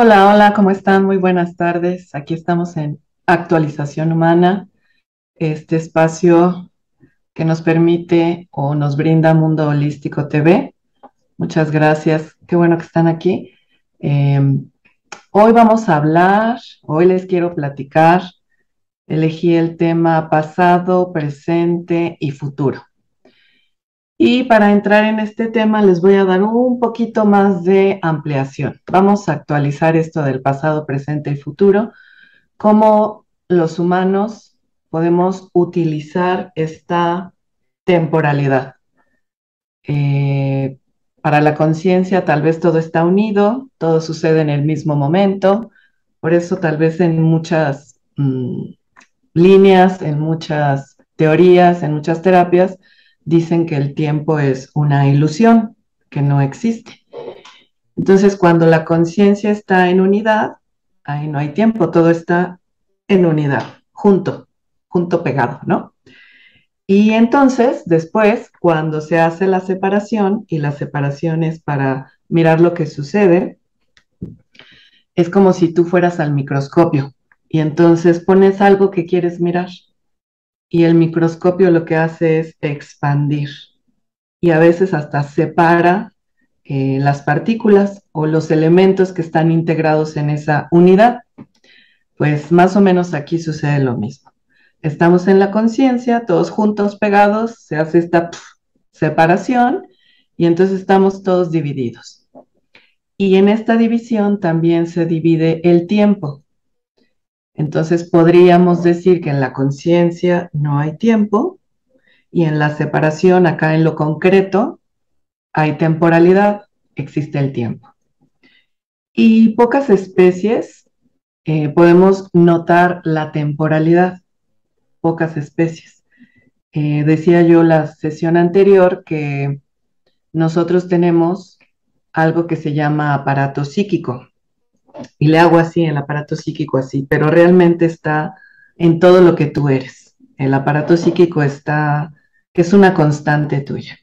Hola, hola, ¿cómo están? Muy buenas tardes. Aquí estamos en Actualización Humana, este espacio que nos permite o nos brinda Mundo Holístico TV. Muchas gracias, qué bueno que están aquí. Eh, Hoy vamos a hablar, hoy les quiero platicar, elegí el tema pasado, presente y futuro. Y para entrar en este tema les voy a dar un poquito más de ampliación. Vamos a actualizar esto del pasado, presente y futuro, cómo los humanos podemos utilizar esta temporalidad. Eh, para la conciencia tal vez todo está unido, todo sucede en el mismo momento, por eso tal vez en muchas líneas, en muchas teorías, en muchas terapias, dicen que el tiempo es una ilusión, que no existe. Entonces, cuando la conciencia está en unidad, ahí no hay tiempo, todo está en unidad, junto pegado, ¿no? Y entonces, después, cuando se hace la separación, y la separación es para mirar lo que sucede, es como si tú fueras al microscopio y entonces pones algo que quieres mirar y el microscopio lo que hace es expandir y a veces hasta separa las partículas o los elementos que están integrados en esa unidad. Pues más o menos aquí sucede lo mismo. Estamos en la conciencia, todos juntos, pegados, se hace esta separación y entonces estamos todos divididos. Y en esta división también se divide el tiempo. Entonces podríamos decir que en la conciencia no hay tiempo y en la separación, acá en lo concreto, hay temporalidad, existe el tiempo. Y pocas especies podemos notar la temporalidad, pocas especies. Decía yo la sesión anterior que nosotros tenemos algo que se llama aparato psíquico, y le hago así, el aparato psíquico así, pero realmente está en todo lo que tú eres. El aparato psíquico está, que es una constante tuya.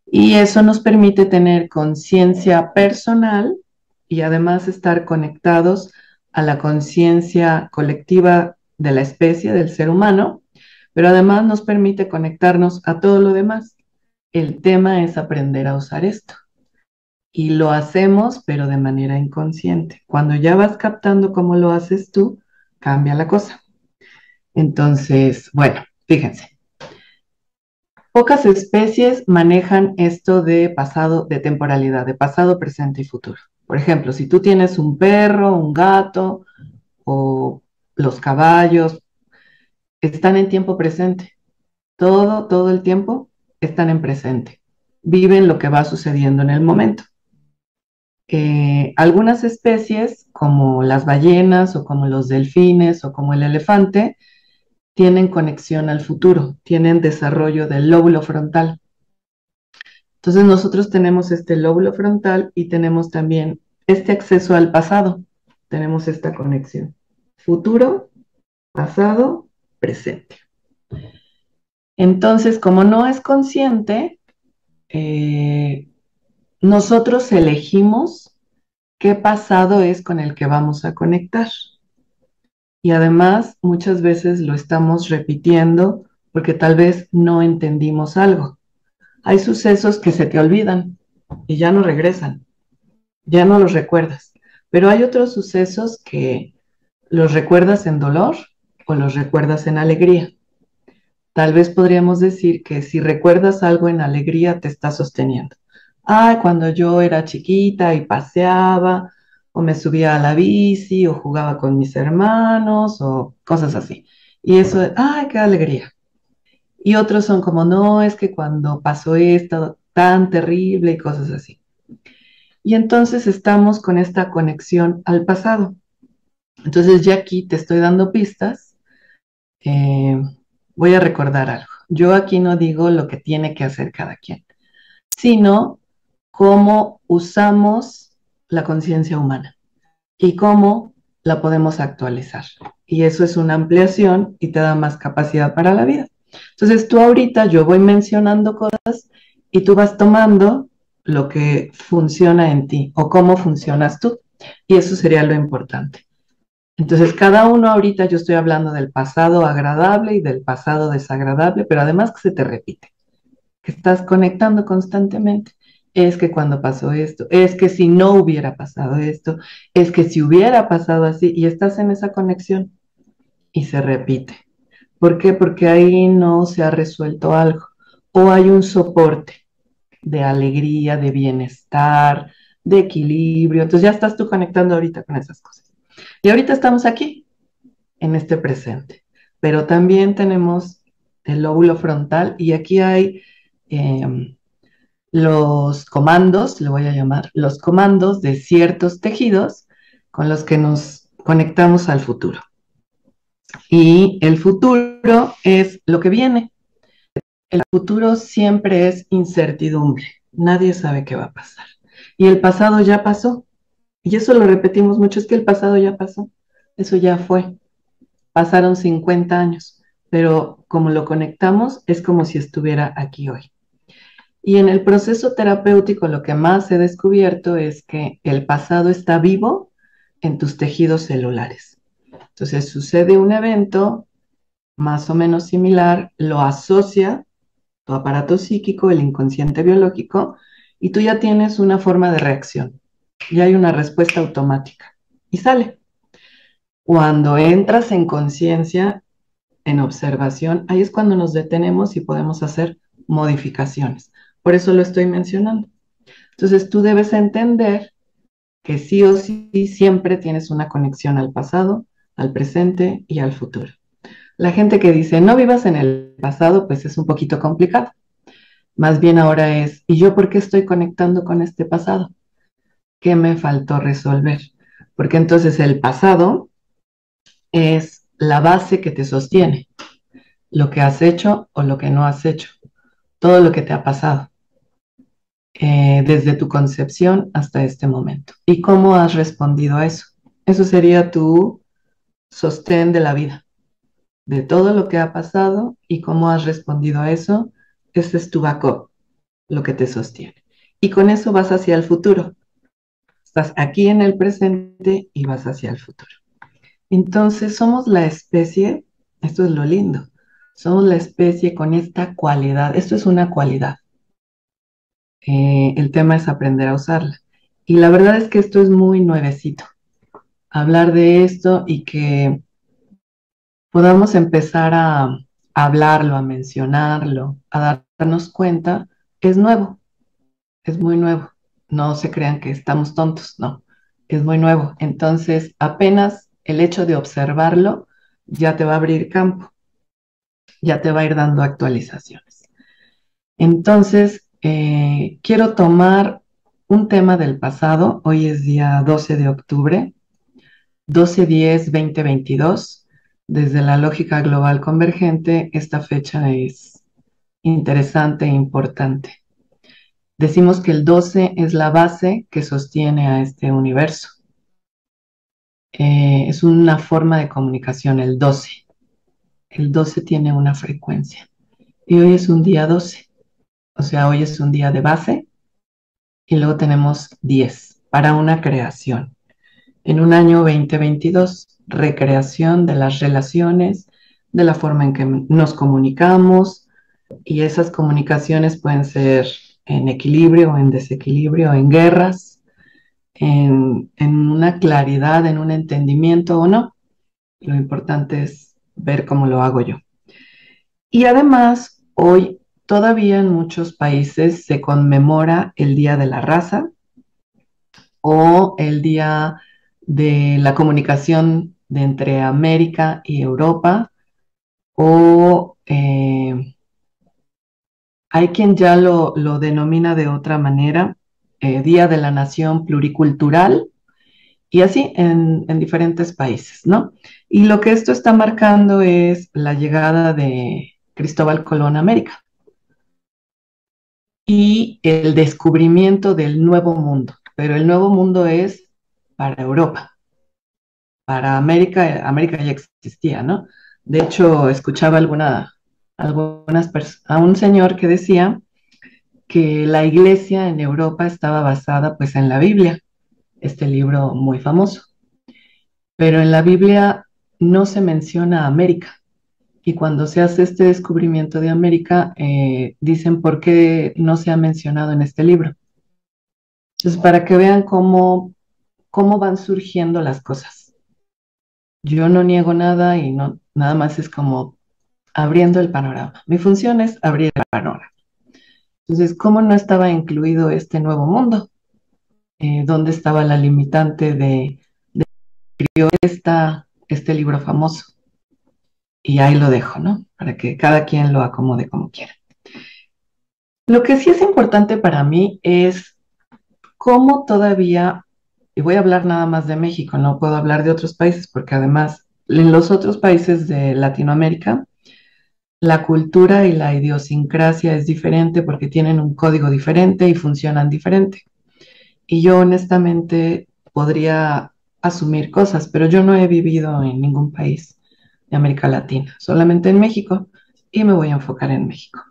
Y eso nos permite tener conciencia personal y además estar conectados a la conciencia colectiva de la especie, del ser humano, pero además nos permite conectarnos a todo lo demás. El tema es aprender a usar esto. Y lo hacemos, pero de manera inconsciente. Cuando ya vas captando cómo lo haces tú, cambia la cosa. Entonces, bueno, fíjense. Pocas especies manejan esto de pasado, de temporalidad, de pasado, presente y futuro. Por ejemplo, si tú tienes un perro, un gato o los caballos, están en tiempo presente. Todo el tiempo están en presente. Viven lo que va sucediendo en el momento. Algunas especies, como las ballenas o como los delfines o como el elefante, tienen conexión al futuro, tienen desarrollo del lóbulo frontal. Entonces nosotros tenemos este lóbulo frontal y tenemos también este acceso al pasado, tenemos esta conexión. Futuro, pasado, presente. Entonces, como no es consciente, eh, nosotros elegimos qué pasado es con el que vamos a conectar. Y además, muchas veces lo estamos repitiendo porque tal vez no entendimos algo. Hay sucesos que se te olvidan y ya no regresan, ya no los recuerdas. Pero hay otros sucesos que los recuerdas en dolor o los recuerdas en alegría. Tal vez podríamos decir que si recuerdas algo en alegría, te está sosteniendo. Ah, cuando yo era chiquita y paseaba, o me subía a la bici, o jugaba con mis hermanos, o cosas así. Y eso, ay, qué alegría. Y otros son como, no, es que cuando pasó esto tan terrible y cosas así. Y entonces estamos con esta conexión al pasado. Entonces ya aquí te estoy dando pistas. Eh, Voy a recordar algo. Yo aquí no digo lo que tiene que hacer cada quien, sino cómo usamos la conciencia humana y cómo la podemos actualizar. Y eso es una ampliación y te da más capacidad para la vida. Entonces tú ahorita yo voy mencionando cosas y tú vas tomando lo que funciona en ti o cómo funcionas tú. Y eso sería lo importante. Entonces, cada uno ahorita yo estoy hablando del pasado agradable y del pasado desagradable, pero además que se te repite, que estás conectando constantemente. Es que cuando pasó esto, es que si no hubiera pasado esto, es que si hubiera pasado así, y estás en esa conexión y se repite. ¿Por qué? Porque ahí no se ha resuelto algo o hay un soporte de alegría, de bienestar, de equilibrio. Entonces ya estás tú conectando ahorita con esas cosas. Y ahorita estamos aquí, en este presente, pero también tenemos el lóbulo frontal y aquí hay los comandos, le voy a llamar, los comandos de ciertos tejidos con los que nos conectamos al futuro. Y el futuro es lo que viene. El futuro siempre es incertidumbre. Nadie sabe qué va a pasar. Y el pasado ya pasó. Y eso lo repetimos mucho, es que el pasado ya pasó. Eso ya fue. Pasaron 50 años, pero como lo conectamos, es como si estuviera aquí hoy. Y en el proceso terapéutico lo que más he descubierto es que el pasado está vivo en tus tejidos celulares. Entonces sucede un evento más o menos similar, lo asocia tu aparato psíquico, el inconsciente biológico, y tú ya tienes una forma de reacción. Ya hay una respuesta automática y sale. Cuando entras en conciencia, en observación, ahí es cuando nos detenemos y podemos hacer modificaciones. Por eso lo estoy mencionando. Entonces tú debes entender que sí o sí siempre tienes una conexión al pasado, al presente y al futuro. La gente que dice no vivas en el pasado, pues es un poquito complicado. Más bien ahora es, ¿y yo por qué estoy conectando con este pasado? ¿Qué me faltó resolver? Porque entonces el pasado es la base que te sostiene, lo que has hecho o lo que no has hecho, todo lo que te ha pasado, desde tu concepción hasta este momento. ¿Y cómo has respondido a eso? Eso sería tu sostén de la vida, de todo lo que ha pasado y cómo has respondido a eso. Ese es tu backup, lo que te sostiene. Y con eso vas hacia el futuro. Estás aquí en el presente y vas hacia el futuro. Entonces somos la especie, esto es lo lindo, somos la especie con esta cualidad, esto es una cualidad, el tema es aprender a usarla. Y la verdad es que esto es muy nuevecito, hablar de esto y que podamos empezar a hablarlo, a mencionarlo, a darnos cuenta, es nuevo, es muy nuevo. No se crean que estamos tontos, no, es muy nuevo. Entonces, apenas el hecho de observarlo ya te va a abrir campo, ya te va a ir dando actualizaciones. Entonces, quiero tomar un tema del pasado. Hoy es día 12 de octubre, 12-10-2022. Desde la lógica global convergente, esta fecha es interesante e importante. Decimos que el 12 es la base que sostiene a este universo. Es una forma de comunicación, el 12. El 12 tiene una frecuencia. Y hoy es un día 12. O sea, hoy es un día de base y luego tenemos 10 para una creación. En un año 2022, recreación de las relaciones, de la forma en que nos comunicamos, y esas comunicaciones pueden ser en equilibrio o en desequilibrio, en guerras, en una claridad, en un entendimiento o no. Lo importante es ver cómo lo hago yo. Y además, hoy todavía en muchos países se conmemora el Día de la Raza o el Día de la Comunicación de entre América y Europa, o hay quien ya lo denomina de otra manera, Día de la Nación Pluricultural, y así en diferentes países, ¿no? Y lo que esto está marcando es la llegada de Cristóbal Colón a América y el descubrimiento del Nuevo Mundo, pero el Nuevo Mundo es para Europa. Para América, América ya existía, ¿no? De hecho, escuchaba a un señor que decía que la iglesia en Europa estaba basada pues en la Biblia este libro muy famoso. Pero en la Biblia no se menciona América. Y cuando se hace este descubrimiento de América, dicen por qué no se ha mencionado en este libro. Entonces, para que vean cómo van surgiendo las cosas. Yo no niego nada y no, nada más es como abriendo el panorama. Mi función es abrir el panorama. Entonces, ¿cómo no estaba incluido este nuevo mundo? ¿Dónde estaba la limitante de este libro famoso? Y ahí lo dejo, ¿no? Para que cada quien lo acomode como quiera. Lo que sí es importante para mí es cómo todavía, y voy a hablar nada más de México, no puedo hablar de otros países, porque además en los otros países de Latinoamérica, la cultura y la idiosincrasia es diferente porque tienen un código diferente y funcionan diferente. Y yo honestamente podría asumir cosas, pero yo no he vivido en ningún país de América Latina, solamente en México, y me voy a enfocar en México.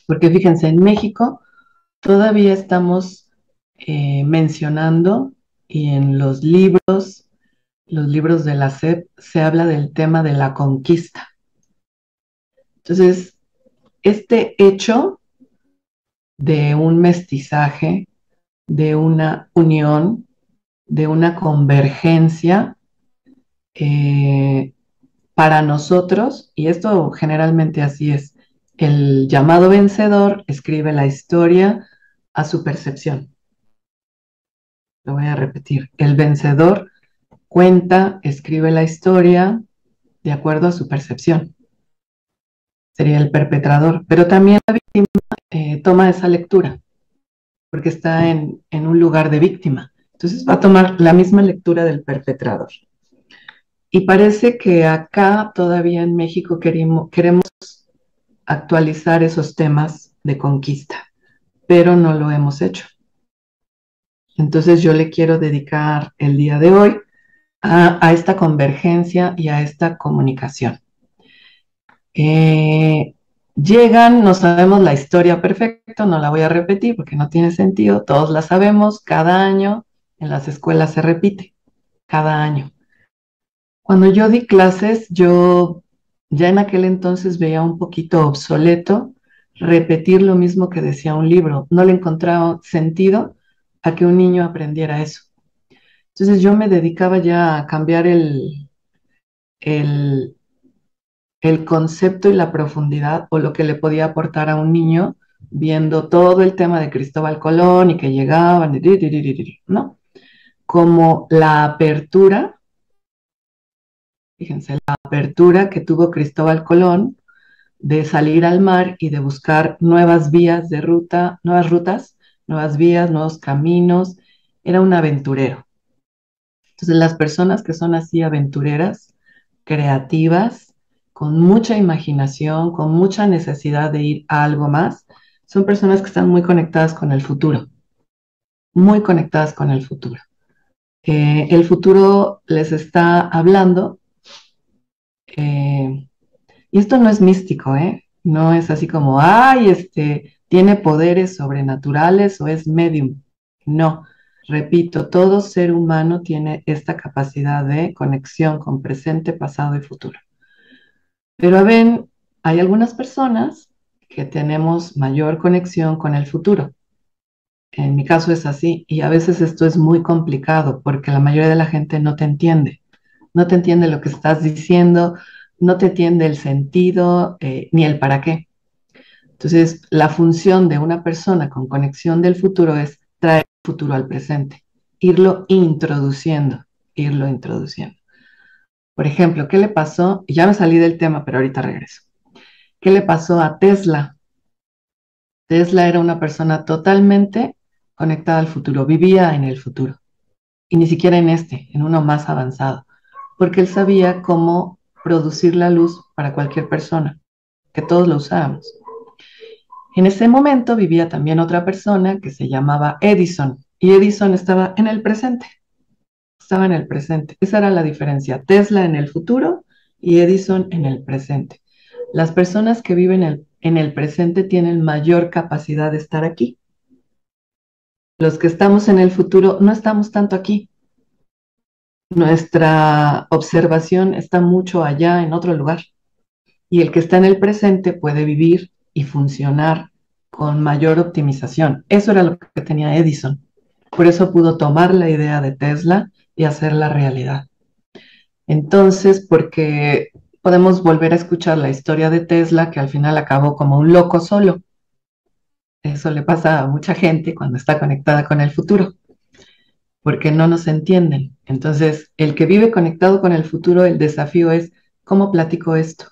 Porque fíjense, en México todavía estamos mencionando y en los libros de la SEP, se habla del tema de la conquista. Entonces, este hecho de un mestizaje, de una unión, de una convergencia, eh, para nosotros, y esto generalmente así es, el llamado vencedor escribe la historia a su percepción. Lo voy a repetir. El vencedor cuenta, escribe la historia de acuerdo a su percepción. Sería el perpetrador, pero también la víctima toma esa lectura porque está en un lugar de víctima. Entonces va a tomar la misma lectura del perpetrador. Y parece que acá todavía en México queremos actualizar esos temas de conquista, pero no lo hemos hecho. Entonces yo le quiero dedicar el día de hoy a esta convergencia y a esta comunicación. Llegan, no sabemos la historia perfecta, no la voy a repetir porque no tiene sentido, todos la sabemos, cada año en las escuelas se repite, cada año. Cuando yo di clases, yo ya en aquel entonces veía un poquito obsoleto repetir lo mismo que decía un libro, no le encontraba sentido a que un niño aprendiera eso. Entonces yo me dedicaba ya a cambiar el, el concepto y la profundidad o lo que le podía aportar a un niño viendo todo el tema de Cristóbal Colón y que llegaban, ¿no? Como la apertura, fíjense, la apertura que tuvo Cristóbal Colón de salir al mar y de buscar nuevas vías de ruta, nuevas rutas, nuevas vías, nuevos caminos. Era un aventurero. Entonces, las personas que son así aventureras, creativas, con mucha imaginación, con mucha necesidad de ir a algo más, son personas que están muy conectadas con el futuro, muy conectadas con el futuro. El futuro les está hablando, y esto no es místico, ¿eh? No es así como, ay, tiene poderes sobrenaturales o es medium. No, repito, todo ser humano tiene esta capacidad de conexión con presente, pasado y futuro. Pero ven, hay algunas personas que tenemos mayor conexión con el futuro. En mi caso es así, y a veces esto es muy complicado porque la mayoría de la gente no te entiende. No te entiende lo que estás diciendo, no te entiende el sentido, ni el para qué. Entonces, la función de una persona con conexión del futuro es traer el futuro al presente, irlo introduciendo, irlo introduciendo. Por ejemplo, ¿qué le pasó? Ya me salí del tema, pero ahorita regreso. ¿Qué le pasó a Tesla? Tesla era una persona totalmente conectada al futuro, vivía en el futuro, y ni siquiera en uno más avanzado, porque él sabía cómo producir la luz para cualquier persona, que todos lo usáramos. En ese momento vivía también otra persona que se llamaba Edison, y Edison estaba en el presente, estaba en el presente. Esa era la diferencia, Tesla en el futuro y Edison en el presente. Las personas que viven en el presente tienen mayor capacidad de estar aquí. Los que estamos en el futuro no estamos tanto aquí. Nuestra observación está mucho allá en otro lugar. Y el que está en el presente puede vivir y funcionar con mayor optimización. Eso era lo que tenía Edison. Por eso pudo tomar la idea de Tesla y hacerla realidad. Entonces, porque podemos volver a escuchar la historia de Tesla, que al final acabó como un loco solo. Eso le pasa a mucha gente cuando está conectada con el futuro, porque no nos entienden. Entonces, el que vive conectado con el futuro, el desafío es, ¿cómo platico esto?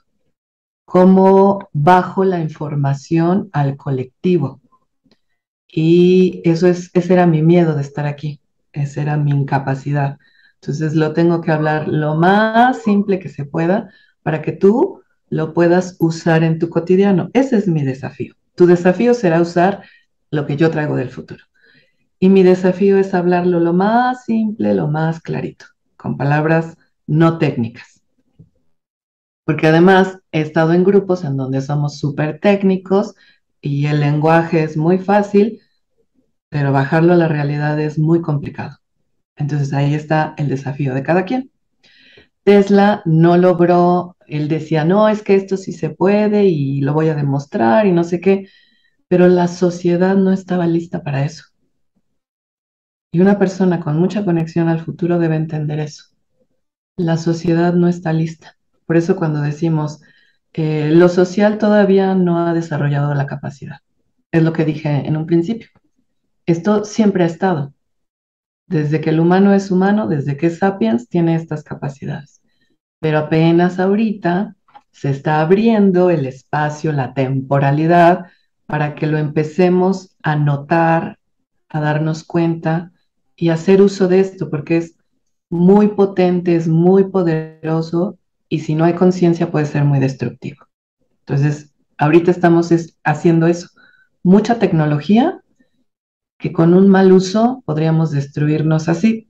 ¿Cómo bajo la información al colectivo? Y ese era mi miedo de estar aquí, esa era mi incapacidad. Entonces lo tengo que hablar lo más simple que se pueda para que tú lo puedas usar en tu cotidiano. Ese es mi desafío. Tu desafío será usar lo que yo traigo del futuro. Y mi desafío es hablarlo lo más simple, lo más clarito, con palabras no técnicas. Porque además he estado en grupos en donde somos súper técnicos y el lenguaje es muy fácil, pero bajarlo a la realidad es muy complicado. Entonces ahí está el desafío de cada quien. Tesla no logró, él decía, no, es que esto sí se puede y lo voy a demostrar y no sé qué, pero la sociedad no estaba lista para eso. Y una persona con mucha conexión al futuro debe entender eso. La sociedad no está lista. Por eso cuando decimos, lo social todavía no ha desarrollado la capacidad. Es lo que dije en un principio. Esto siempre ha estado. Desde que el humano es humano, desde que es sapiens, tiene estas capacidades. Pero apenas ahorita se está abriendo el espacio, la temporalidad, para que lo empecemos a notar, a darnos cuenta y hacer uso de esto, porque es muy potente, es muy poderoso y si no hay conciencia puede ser muy destructivo. Entonces, ahorita estamos haciendo eso. Mucha tecnología que con un mal uso podríamos destruirnos así.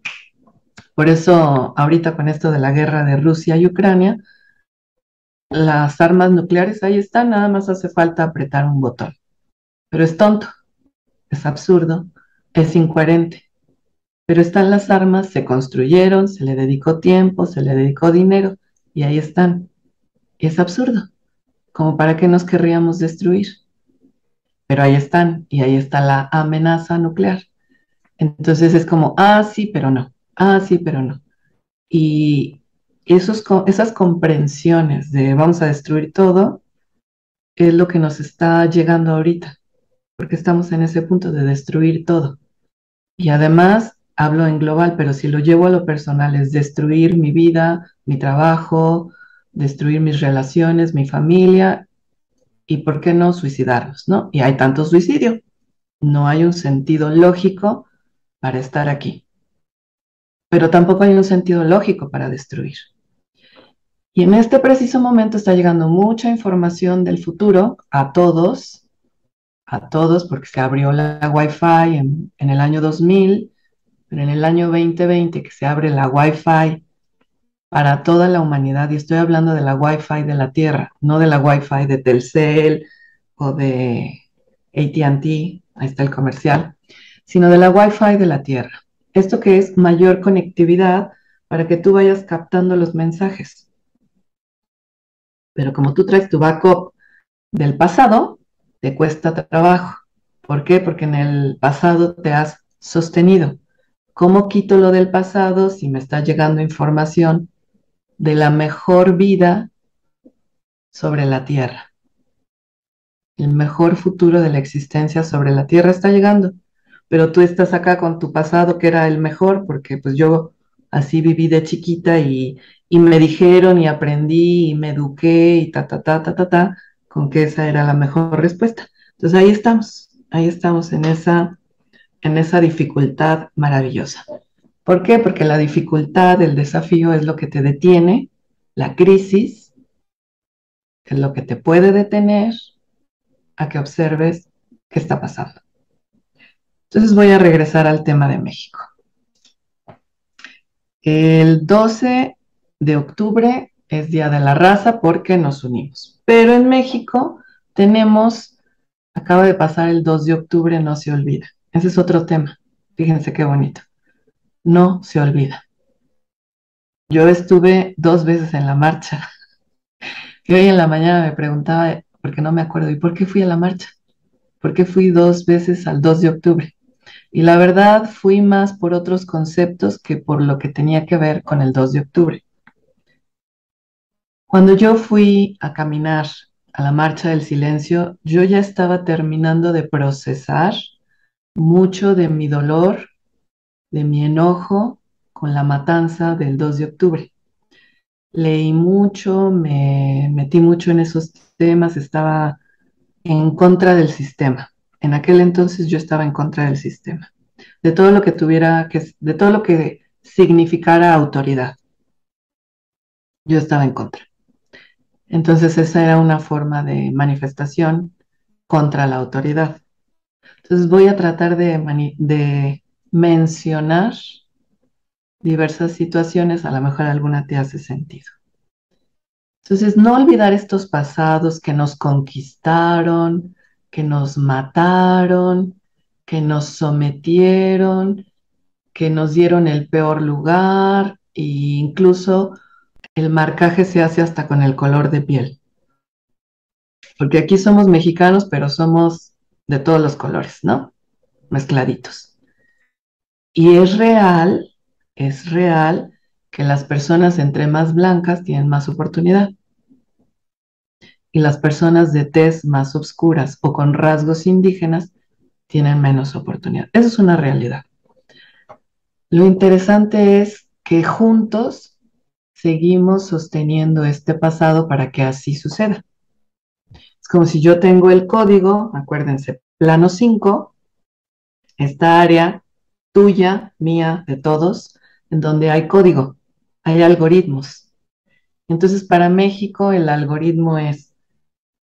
Por eso, ahorita con esto de la guerra de Rusia y Ucrania, las armas nucleares ahí están, nada más hace falta apretar un botón. Pero es tonto, es absurdo, es incoherente. Pero están las armas, se construyeron, se le dedicó tiempo, se le dedicó dinero y ahí están. Y es absurdo, como para qué nos querríamos destruir. Pero ahí están y ahí está la amenaza nuclear. Entonces es como, ah, sí, pero no, ah, sí, pero no. Y esas comprensiones de vamos a destruir todo es lo que nos está llegando ahorita, porque estamos en ese punto de destruir todo. Y además, hablo en global, pero si lo llevo a lo personal, es destruir mi vida, mi trabajo, destruir mis relaciones, mi familia, y por qué no suicidarnos, ¿no? Y hay tanto suicidio. No hay un sentido lógico para estar aquí, pero tampoco hay un sentido lógico para destruir. Y en este preciso momento está llegando mucha información del futuro a todos, porque se abrió la Wi-Fi en el año 2000, pero en el año 2020 que se abre la Wi-Fi para toda la humanidad, y estoy hablando de la Wi-Fi de la Tierra, no de la Wi-Fi de Telcel o de AT&T, ahí está el comercial, sino de la Wi-Fi de la Tierra. Esto que es mayor conectividad para que tú vayas captando los mensajes. Pero como tú traes tu backup del pasado, te cuesta trabajo. ¿Por qué? Porque en el pasado te has sostenido. ¿Cómo quito lo del pasado si me está llegando información de la mejor vida sobre la Tierra? El mejor futuro de la existencia sobre la Tierra está llegando, pero tú estás acá con tu pasado que era el mejor, porque pues yo así viví de chiquita y me dijeron y aprendí y me eduqué y con que esa era la mejor respuesta. Entonces ahí estamos en esa dificultad maravillosa. ¿Por qué? Porque la dificultad, el desafío es lo que te detiene, la crisis es lo que te puede detener a que observes qué está pasando. Entonces voy a regresar al tema de México. El 12 de octubre es Día de la Raza porque nos unimos. Pero en México tenemos, acaba de pasar el 2 de octubre, no se olvida. Ese es otro tema. fíjense qué bonito, no se olvida. Yo estuve 2 veces en la marcha y hoy en la mañana me preguntaba, porque no me acuerdo, ¿y por qué fui a la marcha? ¿Por qué fui 2 veces al 2 de octubre? Y la verdad fui más por otros conceptos que por lo que tenía que ver con el 2 de octubre. Cuando yo fui a caminar a la Marcha del Silencio, yo ya estaba terminando de procesar mucho de mi dolor, de mi enojo con la matanza del 2 de octubre. Leí mucho, me metí mucho en esos temas, estaba en contra del sistema. En aquel entonces yo estaba en contra del sistema, de todo lo que tuviera que, de todo lo que significara autoridad. Yo estaba en contra. Entonces esa era una forma de manifestación contra la autoridad. Entonces voy a tratar de mencionar diversas situaciones, a lo mejor alguna te hace sentido. Entonces, no olvidar estos pasados que nos conquistaron, que nos mataron, que nos sometieron, que nos dieron el peor lugar e incluso el marcaje se hace hasta con el color de piel. Porque aquí somos mexicanos, pero somos de todos los colores, ¿no? Mezcladitos. Y es real que las personas entre más blancas tienen más oportunidad y las personas de tez más oscuras o con rasgos indígenas tienen menos oportunidad. Eso es una realidad. Lo interesante es que juntos seguimos sosteniendo este pasado para que así suceda. Es como si yo tengo el código, acuérdense, plano 5, esta área tuya, mía, de todos, en donde hay código, hay algoritmos. Entonces, para México, el algoritmo es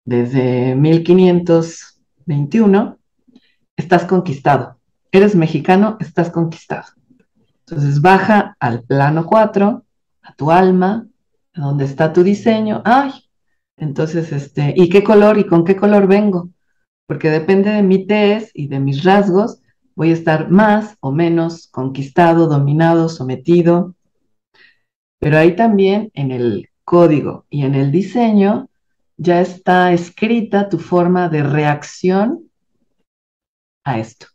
desde 1521, estás conquistado. Eres mexicano, estás conquistado. Entonces, baja al plano 4, a tu alma, a donde está tu diseño. Ay, entonces, ¿y qué color y con qué color vengo? Porque depende de mi tez y de mis rasgos, voy a estar más o menos conquistado, dominado, sometido. Pero ahí también en el código y en el diseño ya está escrita tu forma de reacción a esto.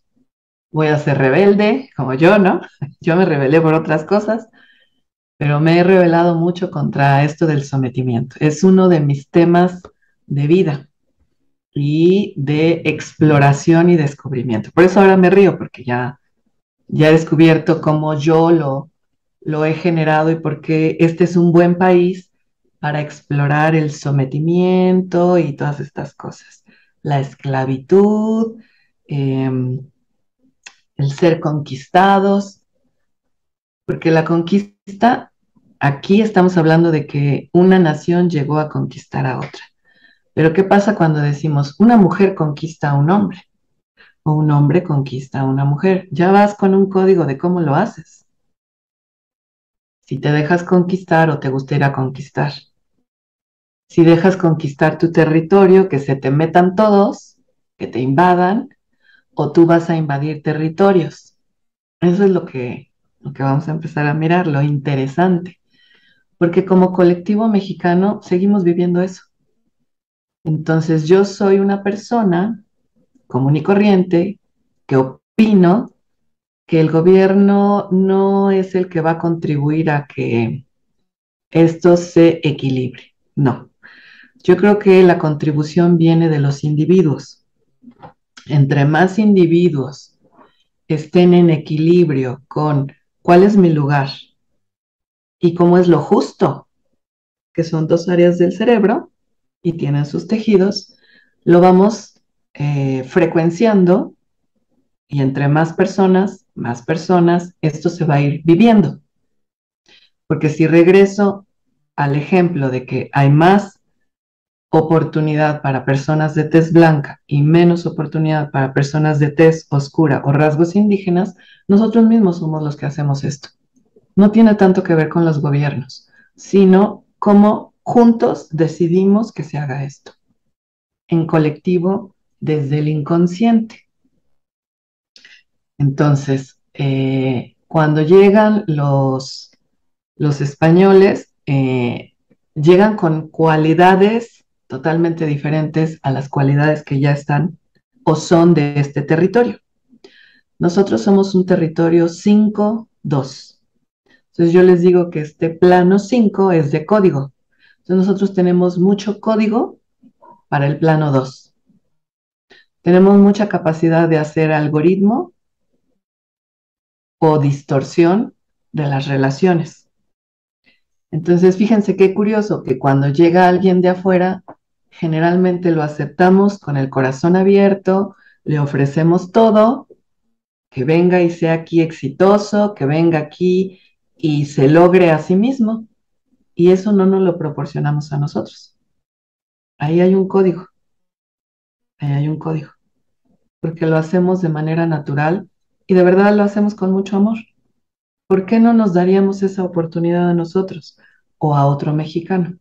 Voy a ser rebelde, como yo, ¿no? Yo me rebelé por otras cosas, pero me he rebelado mucho contra esto del sometimiento. Es uno de mis temas de vida y de exploración y descubrimiento. Por eso ahora me río, porque ya he descubierto cómo yo lo he generado y por qué este es un buen país para explorar el sometimiento y todas estas cosas. La esclavitud, el ser conquistados, porque la conquista, aquí estamos hablando de que una nación llegó a conquistar a otra. Pero ¿qué pasa cuando decimos una mujer conquista a un hombre o un hombre conquista a una mujer? Ya vas con un código de cómo lo haces. Si te dejas conquistar o te gusta ir a conquistar. Si dejas conquistar tu territorio, que se te metan todos, que te invadan, o tú vas a invadir territorios. Eso es lo que vamos a empezar a mirar, lo interesante, porque como colectivo mexicano seguimos viviendo eso. Entonces yo soy una persona común y corriente que opino que el gobierno no es el que va a contribuir a que esto se equilibre. No, yo creo que la contribución viene de los individuos. Entre más individuos estén en equilibrio con cuál es mi lugar y cómo es lo justo, que son dos áreas del cerebro y tienen sus tejidos, lo vamos frecuenciando y entre más personas, esto se va a ir viviendo. Porque si regreso al ejemplo de que hay más oportunidad para personas de tez blanca y menos oportunidad para personas de tez oscura o rasgos indígenas, nosotros mismos somos los que hacemos esto. No tiene tanto que ver con los gobiernos, sino cómo juntos decidimos que se haga esto, en colectivo desde el inconsciente. Entonces, Cuando llegan los españoles, llegan con cualidades totalmente diferentes a las cualidades que ya están o son de este territorio. Nosotros somos un territorio 5-2. Entonces yo les digo que este plano 5 es de código. Entonces nosotros tenemos mucho código para el plano 2. Tenemos mucha capacidad de hacer algoritmo o distorsión de las relaciones. Entonces, fíjense qué curioso que cuando llega alguien de afuera, generalmente lo aceptamos con el corazón abierto, le ofrecemos todo, que venga y sea aquí exitoso, que venga aquí y se logre a sí mismo. Y eso no nos lo proporcionamos a nosotros. Ahí hay un código, ahí hay un código, porque lo hacemos de manera natural y de verdad lo hacemos con mucho amor. ¿Por qué no nos daríamos esa oportunidad a nosotros o a otro mexicano?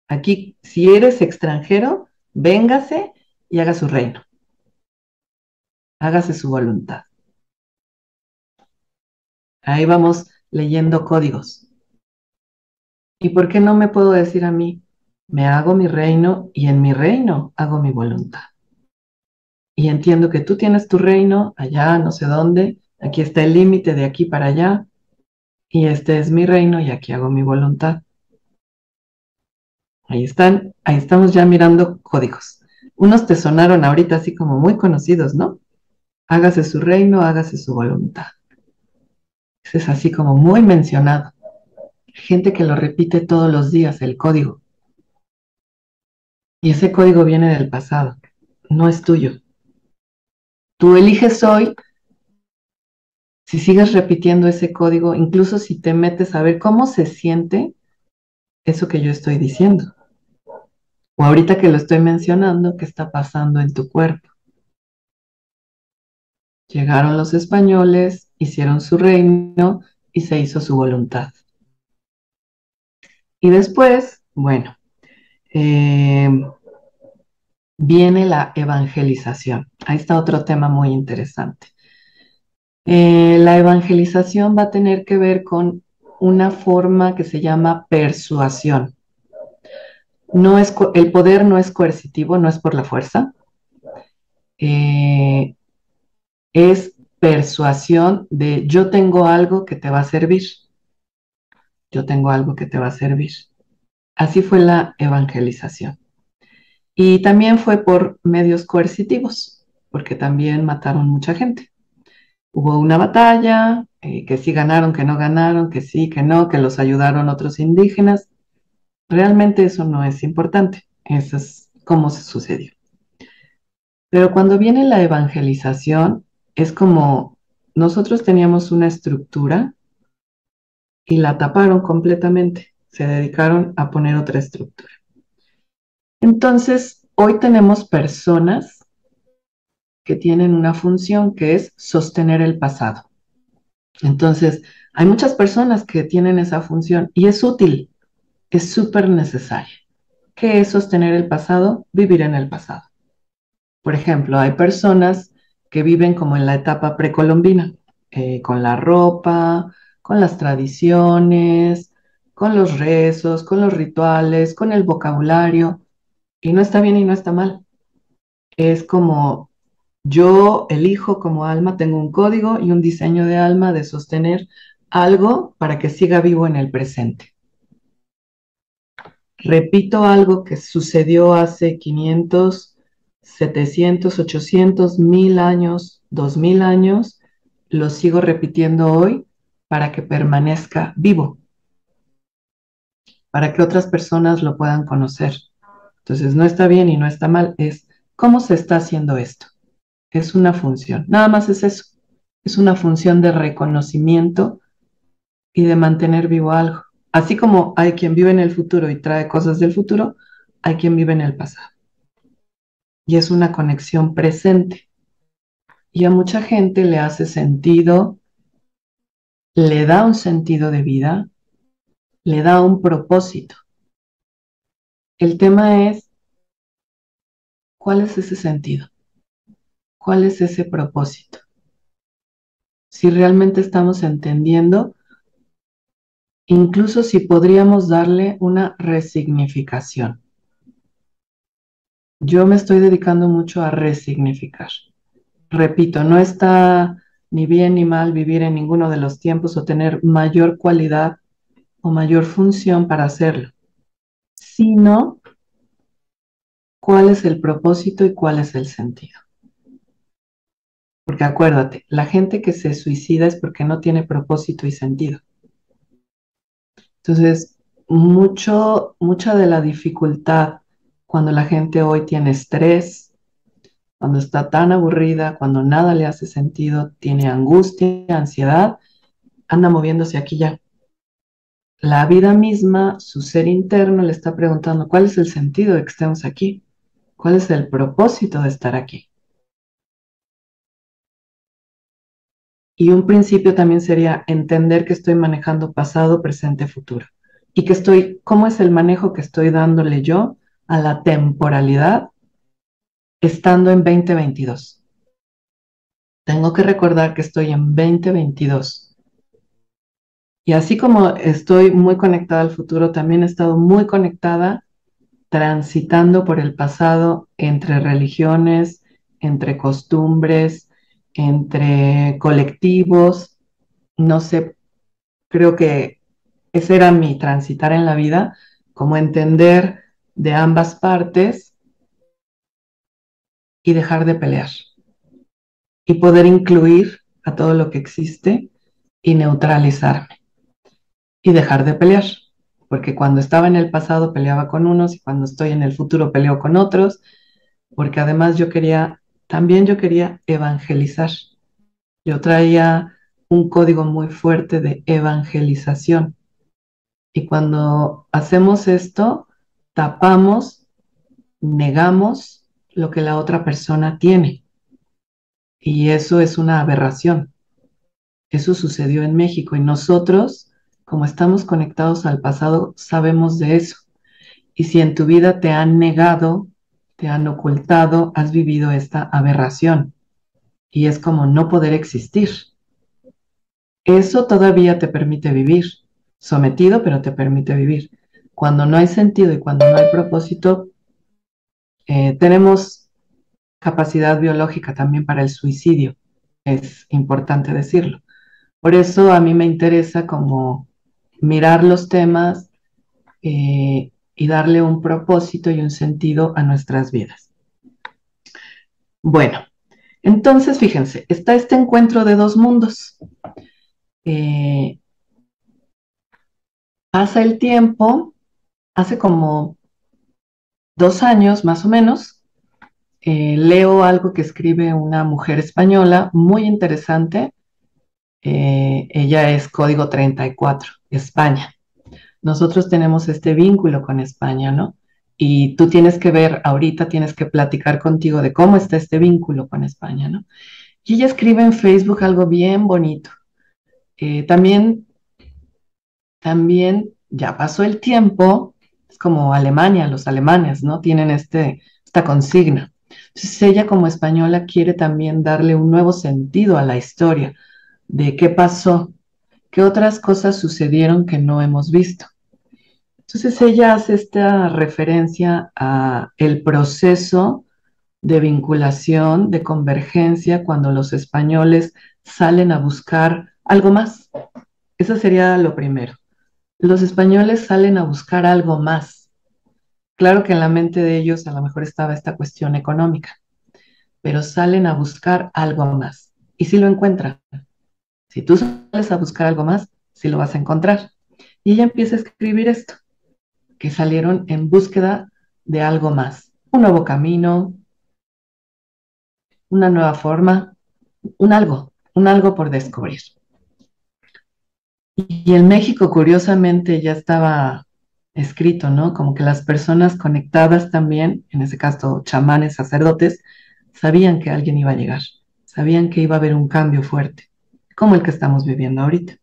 Aquí, si eres extranjero, véngase y haga su reino, hágase su voluntad. Ahí vamos leyendo códigos. ¿Y por qué no me puedo decir a mí, me hago mi reino y en mi reino hago mi voluntad? Y entiendo que tú tienes tu reino allá, no sé dónde, aquí está el límite de aquí para allá, y este es mi reino y aquí hago mi voluntad. Ahí están, ahí estamos ya mirando códigos. Unos te sonaron ahorita así como muy conocidos, ¿no? Hágase su reino, hágase su voluntad. Ese es así como muy mencionado. Gente que lo repite todos los días, el código. Y ese código viene del pasado, no es tuyo. Tú eliges hoy si sigues repitiendo ese código, incluso si te metes a ver cómo se siente eso que yo estoy diciendo. O ahorita que lo estoy mencionando, ¿qué está pasando en tu cuerpo? Llegaron los españoles, hicieron su reino y se hizo su voluntad. Y después, bueno, eh, viene la evangelización. Ahí está otro tema muy interesante. La evangelización va a tener que ver con una forma que se llama persuasión. No es, el poder no es coercitivo, no es por la fuerza, eh, es persuasión de yo tengo algo que te va a servir, yo tengo algo que te va a servir. Así fue la evangelización. Y también fue por medios coercitivos, porque también mataron mucha gente. Hubo una batalla, que sí ganaron, que no ganaron, que sí, que no, que los ayudaron otros indígenas. Realmente eso no es importante, eso es cómo se sucedió. Pero cuando viene la evangelización, es como nosotros teníamos una estructura y la taparon completamente, se dedicaron a poner otra estructura. Entonces, hoy tenemos personas que tienen una función que es sostener el pasado. Entonces, hay muchas personas que tienen esa función y es útil, es súper necesaria. ¿Qué es sostener el pasado? Vivir en el pasado. Por ejemplo, hay personas que viven como en la etapa precolombina, con la ropa, con las tradiciones, con los rezos, con los rituales, con el vocabulario, y no está bien y no está mal. Es como yo elijo como alma, tengo un código y un diseño de alma de sostener algo para que siga vivo en el presente. Repito algo que sucedió hace 500, 700, 800, 1000 años, 2000 años, lo sigo repitiendo hoy para que permanezca vivo, para que otras personas lo puedan conocer. Entonces, no está bien y no está mal, es cómo se está haciendo esto. Es una función, nada más es eso, es una función de reconocimiento y de mantener vivo algo. Así como hay quien vive en el futuro y trae cosas del futuro, hay quien vive en el pasado. Y es una conexión presente. Y a mucha gente le hace sentido, le da un sentido de vida, le da un propósito. El tema es, ¿cuál es ese sentido? ¿Cuál es ese propósito? si realmente estamos entendiendo, incluso si podríamos darle una resignificación. Yo me estoy dedicando mucho a resignificar. Repito, no está ni bien ni mal vivir en ninguno de los tiempos o tener mayor cualidad o mayor función para hacerlo, sino cuál es el propósito y cuál es el sentido. Porque acuérdate, la gente que se suicida es porque no tiene propósito y sentido. Entonces, mucha de la dificultad cuando la gente hoy tiene estrés, cuando está tan aburrida, cuando nada le hace sentido, tiene angustia, ansiedad, anda moviéndose aquí y ya. La vida misma, su ser interno le está preguntando, ¿cuál es el sentido de que estemos aquí? ¿Cuál es el propósito de estar aquí? Y un principio también sería entender que estoy manejando pasado, presente, futuro. Y ¿cómo es el manejo que estoy dándole yo a la temporalidad estando en 2022? Tengo que recordar que estoy en 2022. Y así como estoy muy conectada al futuro, también he estado muy conectada transitando por el pasado entre religiones, entre costumbres, entre colectivos. No sé, creo que ese era mi transitar en la vida, como entender de ambas partes y dejar de pelear y poder incluir a todo lo que existe y neutralizarme y dejar de pelear. Porque cuando estaba en el pasado peleaba con unos y cuando estoy en el futuro peleo con otros, porque además también yo quería evangelizar. Yo traía un código muy fuerte de evangelización. Y cuando hacemos esto, tapamos, negamos lo que la otra persona tiene. Y eso es una aberración. Eso sucedió en México y nosotros, como estamos conectados al pasado, sabemos de eso. Y si en tu vida te han negado, te han ocultado, has vivido esta aberración. Y es como no poder existir. Eso todavía te permite vivir, sometido, pero te permite vivir. Cuando no hay sentido y cuando no hay propósito, tenemos capacidad biológica también para el suicidio. Es importante decirlo. Por eso a mí me interesa como mirar los temas y darle un propósito y un sentido a nuestras vidas. Bueno, entonces fíjense, está este encuentro de dos mundos. Eh, Pasa el tiempo, hace como 2 años más o menos, leo algo que escribe una mujer española muy interesante. Ella es Código 34, España. Nosotros tenemos este vínculo con España, ¿no? Y tú tienes que ver, ahorita tienes que platicar contigo de cómo está este vínculo con España, ¿no? Y ella escribe en Facebook algo bien bonito. También ya pasó el tiempo, es como Alemania, los alemanes, ¿no? Tienen esta consigna. Entonces ella como española quiere también darle un nuevo sentido a la historia de qué pasó, qué otras cosas sucedieron que no hemos visto. Entonces ella hace esta referencia a el proceso de vinculación, de convergencia, cuando los españoles salen a buscar algo más. Eso sería lo primero. Los españoles salen a buscar algo más. Claro que en la mente de ellos a lo mejor estaba esta cuestión económica, pero salen a buscar algo más. Y si lo encuentran, si tú sales a buscar algo más, sí lo vas a encontrar. Y ella empieza a escribir esto, que salieron en búsqueda de algo más, un nuevo camino, una nueva forma, un algo por descubrir. Y en México, curiosamente, ya estaba escrito, ¿no? Como que las personas conectadas también, en ese caso chamanes, sacerdotes, sabían que alguien iba a llegar, sabían que iba a haber un cambio fuerte, como el que estamos viviendo ahorita.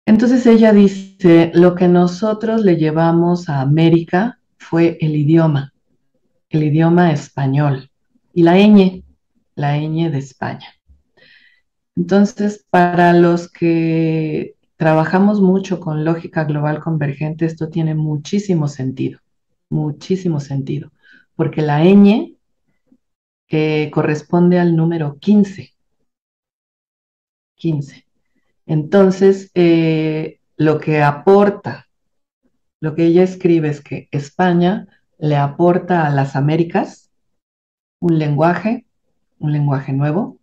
Entonces ella dice, lo que nosotros le llevamos a América fue el idioma español y la ñ de España. Entonces, para los que trabajamos mucho con lógica global convergente, esto tiene muchísimo sentido, porque la ñ corresponde al número 15, 15. Entonces, lo que ella escribe es que España le aporta a las Américas un lenguaje nuevo,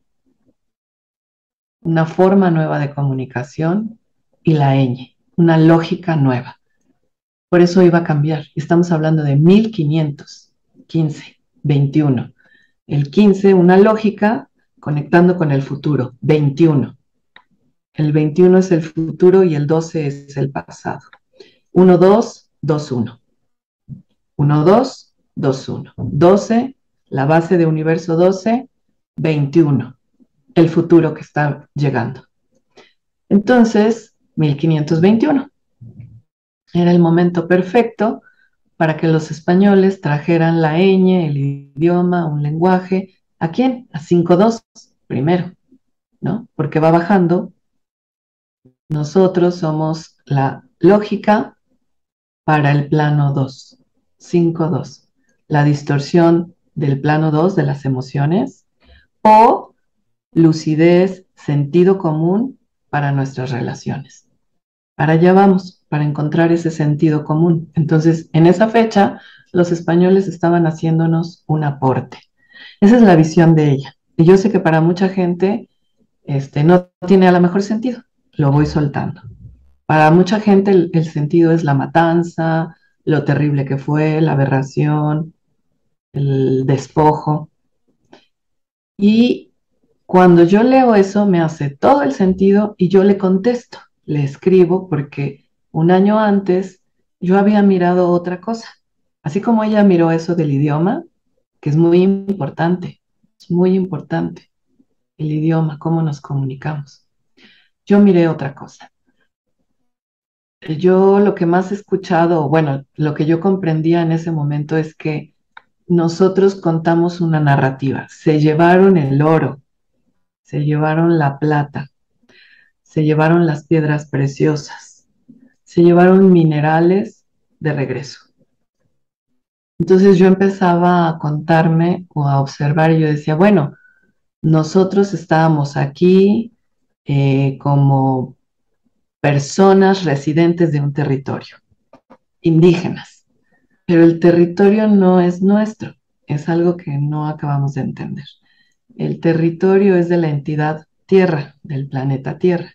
una forma nueva de comunicación y la ñ, una lógica nueva. Por eso iba a cambiar. Estamos hablando de 1515, 21. El 15, una lógica conectando con el futuro, 21. El 21 es el futuro y el 12 es el pasado. 1, 2, 2, 1. 1, 2, 2, 1. 12, la base de universo 12, 21. El futuro que está llegando. Entonces, 1521 era el momento perfecto para que los españoles trajeran la ñ, el idioma, un lenguaje. ¿A quién? A 5.2 primero, ¿no? Porque va bajando. Nosotros somos la lógica para el plano 2, 5.2. La distorsión del plano 2 de las emociones o lucidez, sentido común para nuestras relaciones. Para allá vamos, para encontrar ese sentido común. Entonces, en esa fecha, los españoles estaban haciéndonos un aporte. Esa es la visión de ella. Y yo sé que para mucha gente no tiene a lo mejor sentido. Lo voy soltando. Para mucha gente el sentido es la matanza, lo terrible que fue, la aberración, el despojo. Y cuando yo leo eso, me hace todo el sentido y yo le contesto, le escribo, porque un año antes yo había mirado otra cosa. Así como ella miró eso del idioma, que es muy importante el idioma, cómo nos comunicamos. Yo miré otra cosa. Yo lo que más he escuchado, bueno, lo que yo comprendía en ese momento es que nosotros contamos una narrativa. Se llevaron el oro, se llevaron la plata, se llevaron las piedras preciosas, se llevaron minerales de regreso. Entonces yo empezaba a contarme o a observar y yo decía, bueno, nosotros estábamos aquí como personas residentes de un territorio, indígenas, pero el territorio no es nuestro, es algo que no acabamos de entender. El territorio es de la entidad Tierra, del planeta Tierra,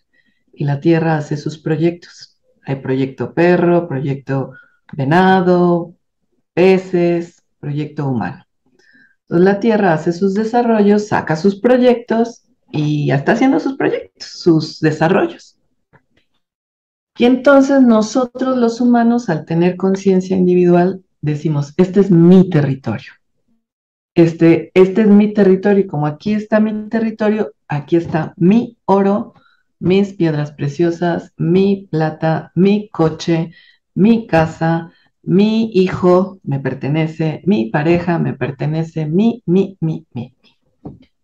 y la Tierra hace sus proyectos. Hay proyecto perro, proyecto venado, peces, proyecto humano. Entonces la Tierra hace sus desarrollos, saca sus proyectos y ya está haciendo sus proyectos, sus desarrollos. Y entonces nosotros los humanos, al tener conciencia individual, decimos, este es mi territorio. Este es mi territorio y como aquí está mi territorio, aquí está mi oro, mis piedras preciosas, mi plata, mi coche, mi casa, mi hijo me pertenece, mi pareja me pertenece, mi.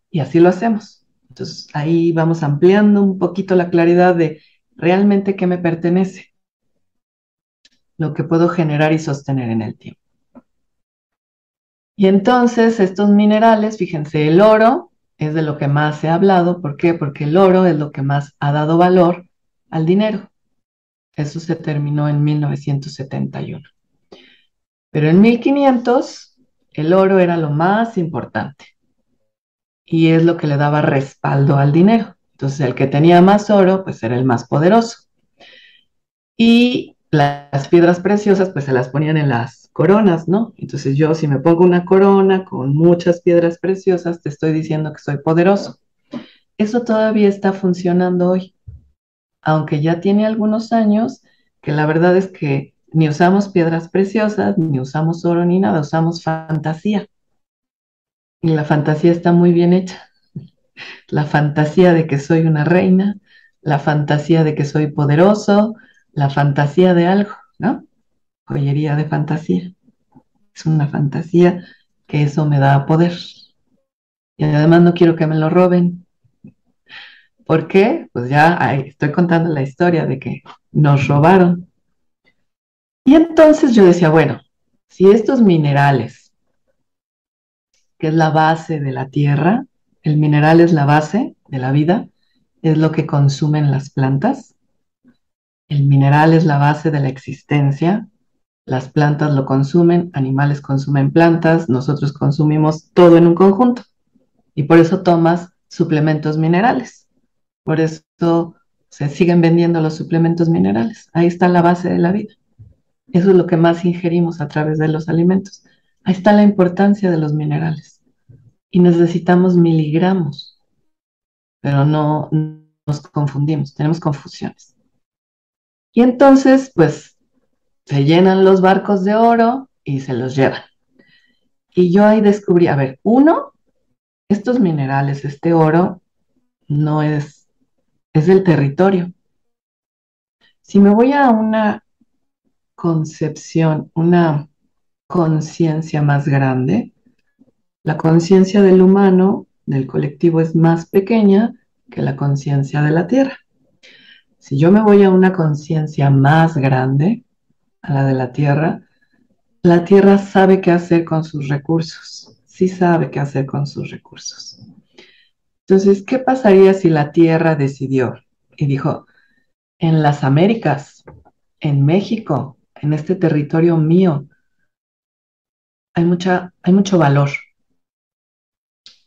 Y así lo hacemos. Entonces ahí vamos ampliando un poquito la claridad de realmente qué me pertenece, lo que puedo generar y sostener en el tiempo. Y entonces estos minerales, fíjense, el oro es de lo que más se ha hablado. ¿Por qué? Porque el oro es lo que más ha dado valor al dinero. Eso se terminó en 1971. Pero en 1500 el oro era lo más importante y es lo que le daba respaldo al dinero. Entonces el que tenía más oro, pues era el más poderoso. Y las piedras preciosas, pues se las ponían en las coronas, ¿no? Entonces yo, si me pongo una corona con muchas piedras preciosas, te estoy diciendo que soy poderoso. Eso todavía está funcionando hoy, aunque ya tiene algunos años, que la verdad es que ni usamos piedras preciosas, ni usamos oro, ni nada, usamos fantasía. Y la fantasía está muy bien hecha. La fantasía de que soy una reina, la fantasía de que soy poderoso, la fantasía de algo, ¿no? Joyería de fantasía. Es una fantasía que eso me da poder. Y además no quiero que me lo roben, ¿Por qué? Pues ya estoy contando la historia de que nos robaron. Y entonces yo decía, bueno, si estos minerales, que es la base de la tierra, el mineral es la base de la vida, es lo que consumen las plantas, el mineral es la base de la existencia, las plantas lo consumen, animales consumen plantas, nosotros consumimos todo en un conjunto y por eso tomas suplementos minerales, por eso se siguen vendiendo los suplementos minerales, ahí está la base de la vida. Eso es lo que más ingerimos a través de los alimentos. Ahí está la importancia de los minerales. Y necesitamos miligramos, pero no nos confundimos, tenemos confusiones. Y entonces, pues, se llenan los barcos de oro y se los llevan. Y yo ahí descubrí, a ver, uno, estos minerales, este oro, no es del territorio. Si me voy a una concepción, una conciencia más grande, la conciencia del humano, del colectivo, es más pequeña que la conciencia de la Tierra. Si yo me voy a una conciencia más grande, a la Tierra sabe qué hacer con sus recursos. Sí sabe qué hacer con sus recursos. Entonces, ¿qué pasaría si la Tierra decidió y dijo, en las Américas, en México, en este territorio mío, hay mucho valor?